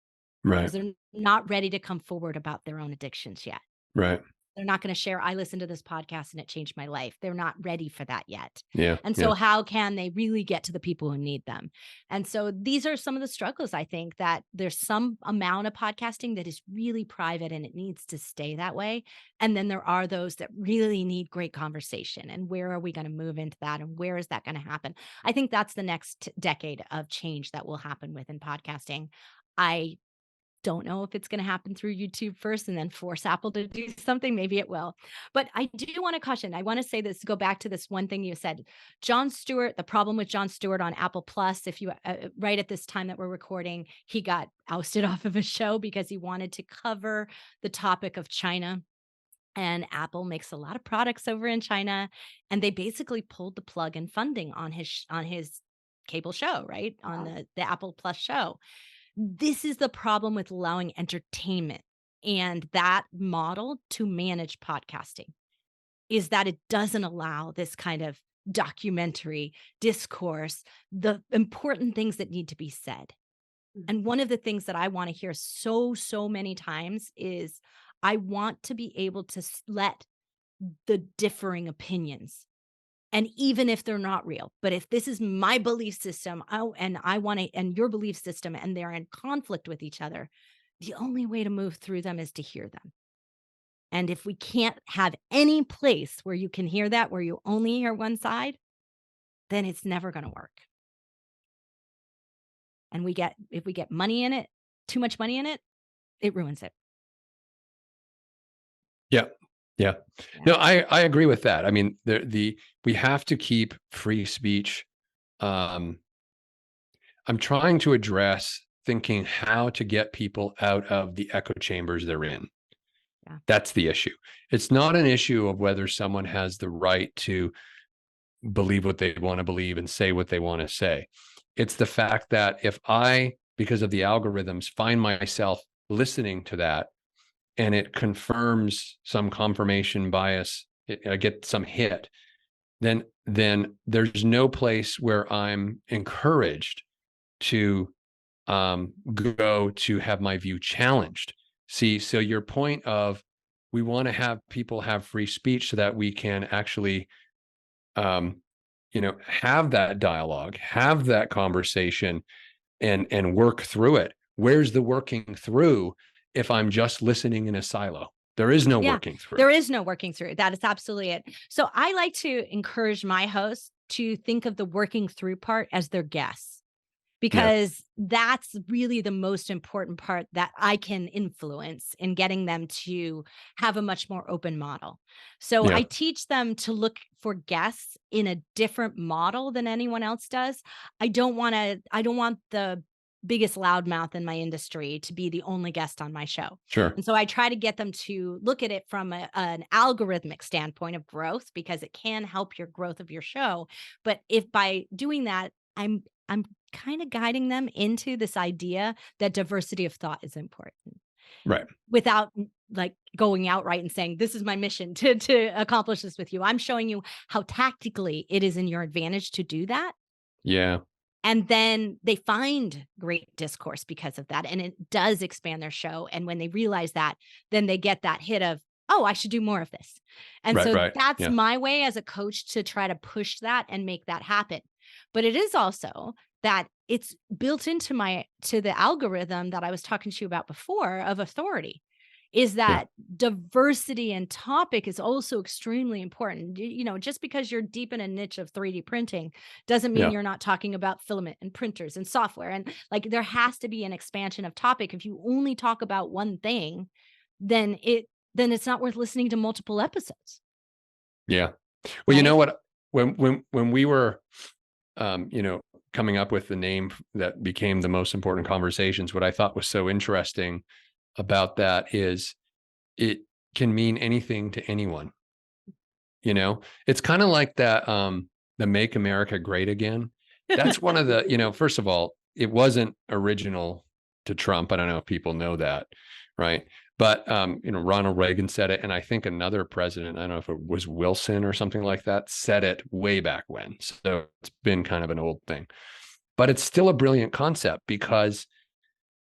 Because they're not ready to come forward about their own addictions yet. Right. They're not going to share, I listened to this podcast and it changed my life. They're not ready for that yet. Yeah. And so how can they really get to the people who need them? And so these are some of the struggles. I think that there's some amount of podcasting that is really private and it needs to stay that way. And then there are those that really need great conversation. And where are we going to move into that? And where is that going to happen? I think that's the next decade of change that will happen within podcasting. I don't know if it's going to happen through YouTube first and then force Apple to do something. Maybe it will. But I do want to caution. I want to say this, go back to this one thing you said. Jon Stewart, the problem with Jon Stewart on Apple Plus, if you, right at this time that we're recording, he got ousted off of a show because he wanted to cover the topic of China. And Apple makes a lot of products over in China. And they basically pulled the plug in funding on his cable show, right? On the Apple Plus show. This is the problem with allowing entertainment and that model to manage podcasting, is that it doesn't allow this kind of documentary discourse, the important things that need to be said. And one of the things that I want to hear so many times is I want to be able to let the differing opinions, and even if they're not real, but if this is my belief system, and I want to, and your belief system, and they're in conflict with each other, the only way to move through them is to hear them. And if we can't have any place where you can hear that, where you only hear one side, then it's never going to work. And if we get money in it, too much money in it, it ruins it. Yeah. No, I agree with that. I mean, we have to keep free speech. I'm trying to address thinking how to get people out of the echo chambers they're in. Yeah. That's the issue. It's not an issue of whether someone has the right to believe what they want to believe and say what they want to say. It's the fact that if I, because of the algorithms, find myself listening to that, and it confirms some confirmation bias, I get some hit, then there's no place where I'm encouraged to go to have my view challenged. See, so your point of we want to have people have free speech so that we can actually, have that dialogue, have that conversation, and work through it. Where's the working through? If I'm just listening in a silo, there is no working through. There is no working through. That is absolutely it. So I like to encourage my hosts to think of the working through part as their guests, because that's really the most important part that I can influence in getting them to have a much more open model. So I teach them to look for guests in a different model than anyone else does. I don't want the biggest loudmouth in my industry to be the only guest on my show. Sure. And so I try to get them to look at it from an algorithmic standpoint of growth, because it can help your growth of your show. But if by doing that, I'm kind of guiding them into this idea that diversity of thought is important. Right. Without like going outright and saying, this is my mission to accomplish this with you. I'm showing you how tactically it is in your advantage to do that. Yeah. And then they find great discourse because of that. And it does expand their show. And when they realize that, then they get that hit of, oh, I should do more of this. And Right, so right. that's Yeah. my way as a coach to try to push that and make that happen. But it is also that it's built into the algorithm that I was talking to you about before of authority, is Yeah. that diversity and topic is also extremely important. Just because you're deep in a niche of 3D printing doesn't mean Yeah. you're not talking about filament and printers and software. And like, there has to be an expansion of topic. If you only talk about one thing, then it's not worth listening to multiple episodes. Yeah. Well, you Right? know what? When we were, coming up with the name that became the most important conversations, what I thought was so interesting about that is it can mean anything to anyone. It's kind of like that, the Make America Great Again. That's one of the, first of all, it wasn't original to Trump. I don't know if people know that, right? But Ronald Reagan said it, and I think another president, I don't know if it was Wilson or something like that, said it way back when. So it's been kind of an old thing, but it's still a brilliant concept because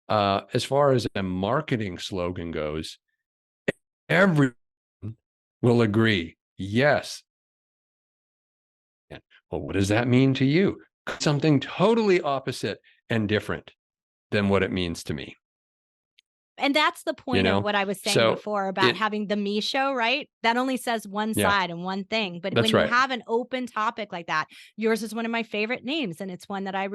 as far as a marketing slogan goes, everyone will agree, yes. Well, what does that mean to you? Something totally opposite and different than what it means to me. And that's the point of what I was saying So before about having the me show, right? That only says one yeah, side and one thing. But that's when you right. have an open topic like that, yours is one of my favorite names. And it's one that I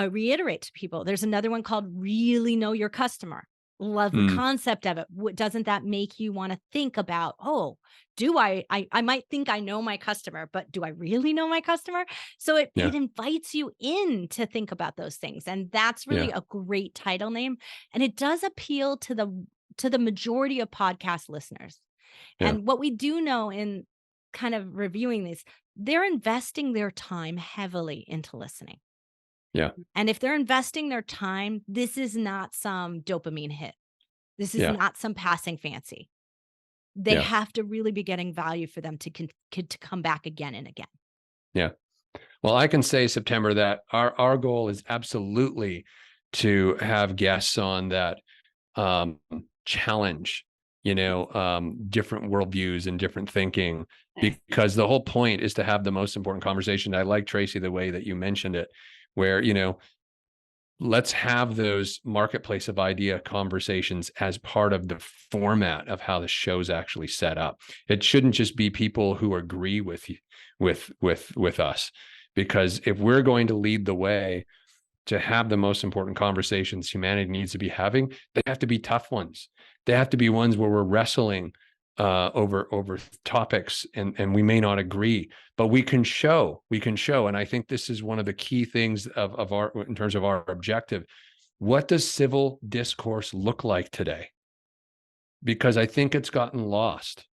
reiterate to people. There's another one called Really Know Your Customer. Love the concept of it. Doesn't that make you want to think about, oh, do I might think I know my customer, but do I really know my customer? So it invites you in to think about those things. And that's really a great title name. And it does appeal to the majority of podcast listeners. Yeah. And what we do know in kind of reviewing these, they're investing their time heavily into listening. Yeah. And if they're investing their time, this is not some dopamine hit. This is not some passing fancy. They have to really be getting value for them to come back again and again. Yeah. Well, I can say, September, that our goal is absolutely to have guests on that challenge, different worldviews and different thinking, because the whole point is to have the most important conversation. I like, Tracy, the way that you mentioned it, where, let's have those marketplace of idea conversations as part of the format of how the show's actually set up. It shouldn't just be people who agree with us, because if we're going to lead the way to have the most important conversations humanity needs to be having, they have to be tough ones. They have to be ones where we're wrestling over topics, and we may not agree, but we can show. And I think this is one of the key things of our, in terms of our objective. What does civil discourse look like today? Because I think it's gotten lost.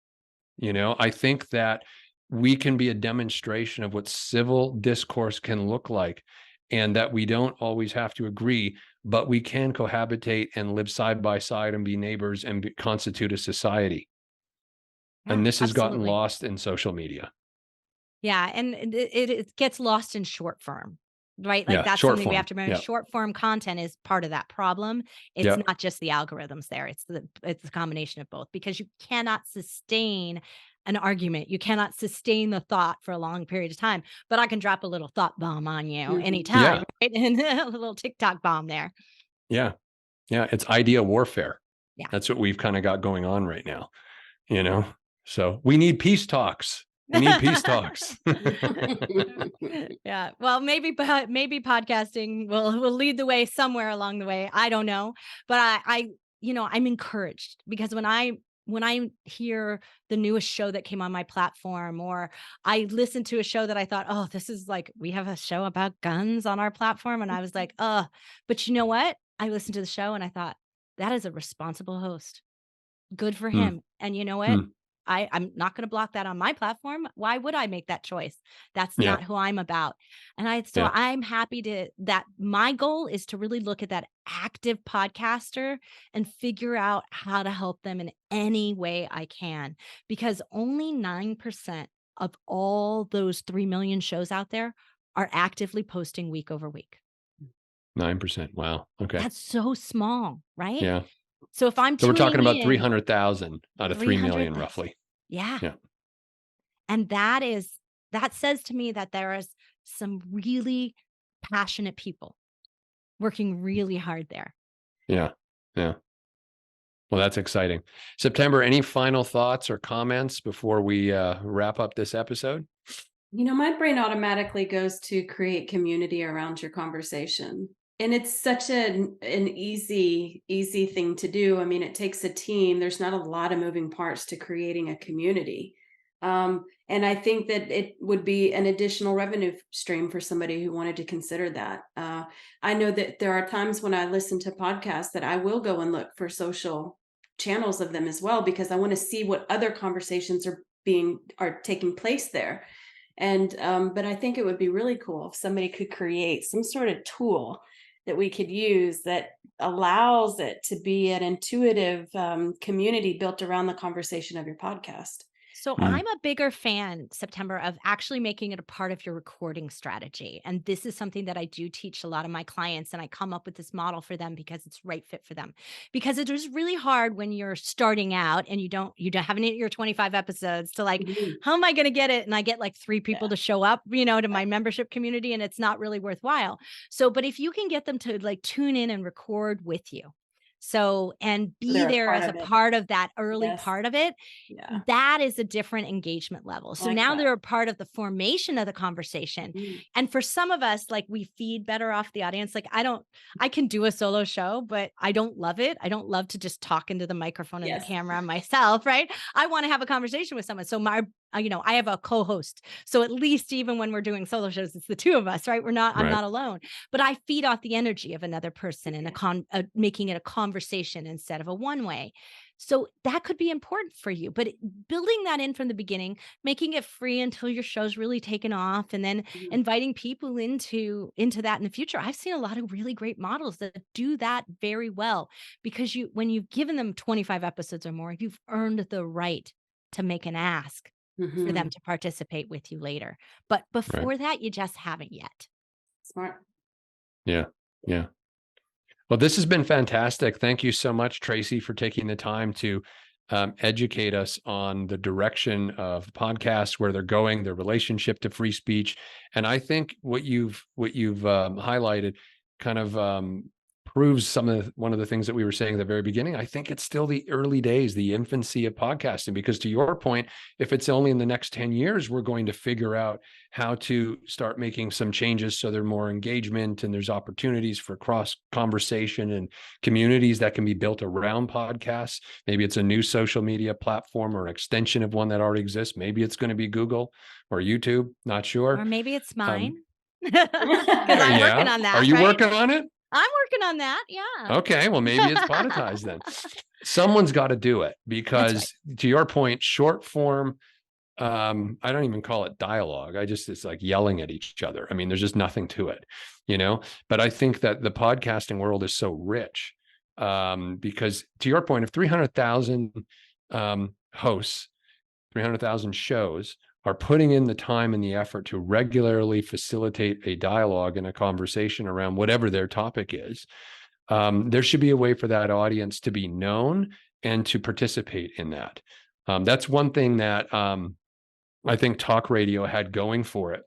I think that we can be a demonstration of what civil discourse can look like, and that we don't always have to agree, but we can cohabitate and live side by side and be neighbors and constitute a society. And this has gotten lost in social media. Yeah. And it gets lost in short form, right? Like that's short something we form. have to remember. Yeah. Short form content is part of that problem. It's not just the algorithms there. It's the combination of both, because you cannot sustain an argument. You cannot sustain the thought for a long period of time, but I can drop a little thought bomb on you anytime, right? And a little TikTok bomb there. Yeah. Yeah. It's idea warfare. Yeah. That's what we've kind of got going on right now, So we need peace talks. We need peace talks. Yeah. Well, maybe podcasting will lead the way somewhere along the way. I don't know, but I'm encouraged, because when I hear the newest show that came on my platform, or I listened to a show that I thought, oh, this is like, we have a show about guns on our platform. And I was like, but you know what? I listened to the show and I thought, that is a responsible host. Good for him. And you know what? I'm not going to block that on my platform. Why would I make that choice? That's not who I'm about. And I'm happy that my goal is to really look at that active podcaster and figure out how to help them in any way I can, because only 9% of all those 3 million shows out there are actively posting week over week. 9%. Wow. Okay. That's so small, right? Yeah. So if I'm So we're talking tuning about in, 300,000 out of 3 million 300,000. roughly. Yeah. Yeah. And that says to me that there is some really passionate people working really hard there. Yeah. Yeah. Well, that's exciting. September, any final thoughts or comments before we wrap up this episode? My brain automatically goes to create community around your conversation. And it's such an easy thing to do. I mean, it takes a team. There's not a lot of moving parts to creating a community. And I think that it would be an additional revenue stream for somebody who wanted to consider that. I know that there are times when I listen to podcasts that I will go and look for social channels of them as well, because I want to see what other conversations are taking place there. And but I think it would be really cool if somebody could create some sort of tool that we could use that allows it to be an intuitive community built around the conversation of your podcast. So I'm a bigger fan, September, of actually making it a part of your recording strategy. And this is something that I do teach a lot of my clients. And I come up with this model for them because it's right fit for them. Because it is really hard when you're starting out and you haven't hit your 25 episodes to like, Mhm. how am I going to get it? And I get like 3 people Yeah. to show up, to my membership community, and it's not really worthwhile. So, but if you can get them to like tune in and record with you. So, and be They're a there part as a of it. part of that early Yes. part of it, Yeah. that is a different engagement level. So Like now that. they're a part of the formation of the conversation. Mhm. And for some of us, like we feed better off the audience. Like I can do a solo show, but I don't love it. I don't love to just talk into the microphone and the Yes. camera myself, right? I want to have a conversation with someone. So I have a co-host. So at least even when we're doing solo shows, it's the two of us, right? I'm Right. not alone, but I feed off the energy of another person and making it a conversation instead of a one-way. So that could be important for you, but building that in from the beginning, making it free until your show's really taken off, and then Mhm. inviting people into that in the future. I've seen a lot of really great models that do that very well, because when you've given them 25 episodes or more, you've earned the right to make an ask for them Mhm. to participate with you later. But Right. before that, you just haven't yet. Smart. Yeah. Yeah. Well, this has been fantastic. Thank you so much, Tracy, for taking the time to educate us on the direction of podcasts, where they're going, their relationship to free speech. And I think what you've highlighted kind of proves one of the things that we were saying at the very beginning. I think it's still the early days, the infancy of podcasting, because to your point, if it's only in the next 10 years, we're going to figure out how to start making some changes so there's more engagement and there's opportunities for cross conversation and communities that can be built around podcasts. Maybe it's a new social media platform or an extension of one that already exists. Maybe it's going to be Google or YouTube, not sure. Or maybe it's mine. Because I'm Yeah. working on that. Are you right? working on it? I'm working on that. Yeah. Okay, well, maybe it's Podetize then. Someone's got to do it, because to your point, short form, I don't even call it dialogue. It's like yelling at each other. I mean, there's just nothing to it, but I think that the podcasting world is so rich, because to your point, if 300,000 hosts, 300,000 shows are putting in the time and the effort to regularly facilitate a dialogue and a conversation around whatever their topic is, there should be a way for that audience to be known and to participate in that. That's one thing that I think talk radio had going for it,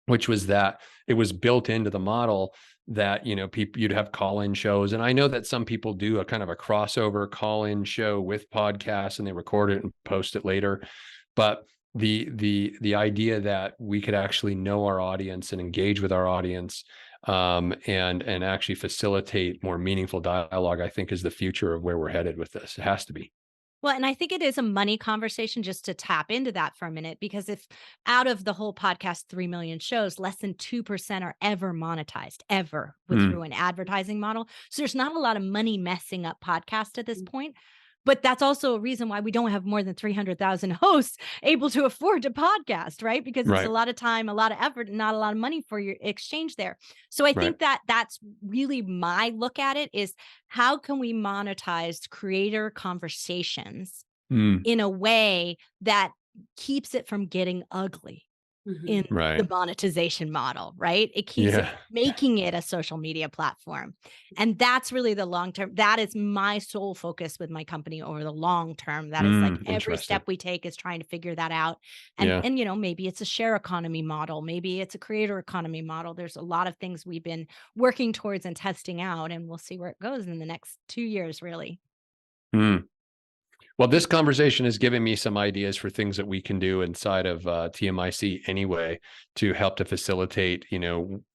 which was that it was built into the model that, people, you'd have call-in shows. And I know that some people do a kind of a crossover call-in show with podcasts, and they record it and post it later. But the idea that we could actually know our audience and engage with our audience, and actually facilitate more meaningful dialogue, I think is the future of where we're headed with this. It has to be. Well, and I think it is a money conversation, just to tap into that for a minute, because if out of the whole podcast 3 million shows, less than 2% are ever monetized, ever, through an advertising model. So there's not a lot of money messing up podcasts at this point. But that's also a reason why we don't have more than 300,000 hosts able to afford to podcast, right? Because it's a lot of time, a lot of effort, and not a lot of money for your exchange there. So I think that that's really my look at it, is how can we monetize creator conversations in a way that keeps it from getting ugly? in Right. the monetization model, right? It keeps it Yeah. making it a social media platform. And that's really the long term. That is my sole focus with my company over the long term. That is like every Interesting. step we take is trying to figure that out. Yeah. And maybe it's a share economy model, maybe it's a creator economy model. There's a lot of things we've been working towards and testing out, and we'll see where it goes in the next 2 years, really. Mm. Well, this conversation has given me some ideas for things that we can do inside of TMIC anyway to help to facilitate,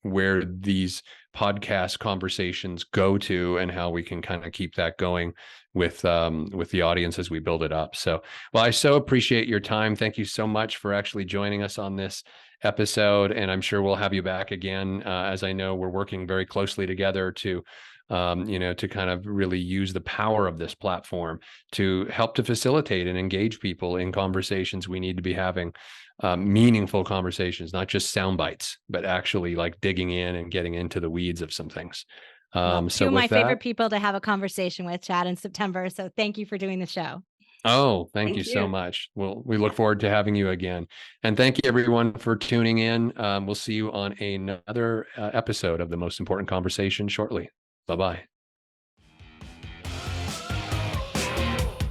where these podcast conversations go to and how we can kind of keep that going with the audience as we build it up. So, well, I so appreciate your time. Thank you so much for actually joining us on this episode, and I'm sure we'll have you back again, as I know we're working very closely together to to kind of really use the power of this platform to help to facilitate and engage people in conversations we need to be having, meaningful conversations, not just sound bites, but actually like digging in and getting into the weeds of some things. Well, So two of with my that, favorite people to have a conversation with, Chad and September. So thank you for doing the show. oh, thank you Thank so you. much. Well, we look forward to having you again. And thank you everyone for tuning in. We'll see you on another episode of The Most Important Conversation shortly. Bye-bye.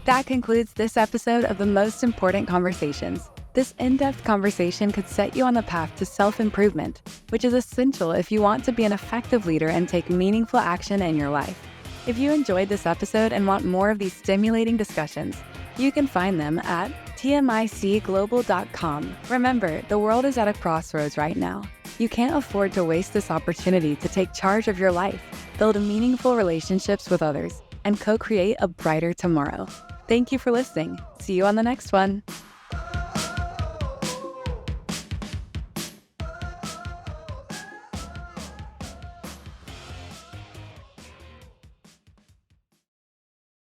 That concludes this episode of The Most Important Conversations. This in-depth conversation could set you on the path to self-improvement, which is essential if you want to be an effective leader and take meaningful action in your life. If you enjoyed this episode and want more of these stimulating discussions, you can find them at tmicglobal.com. Remember, the world is at a crossroads right now. You can't afford to waste this opportunity to take charge of your life, build meaningful relationships with others, and co-create a brighter tomorrow. Thank you for listening. See you on the next one.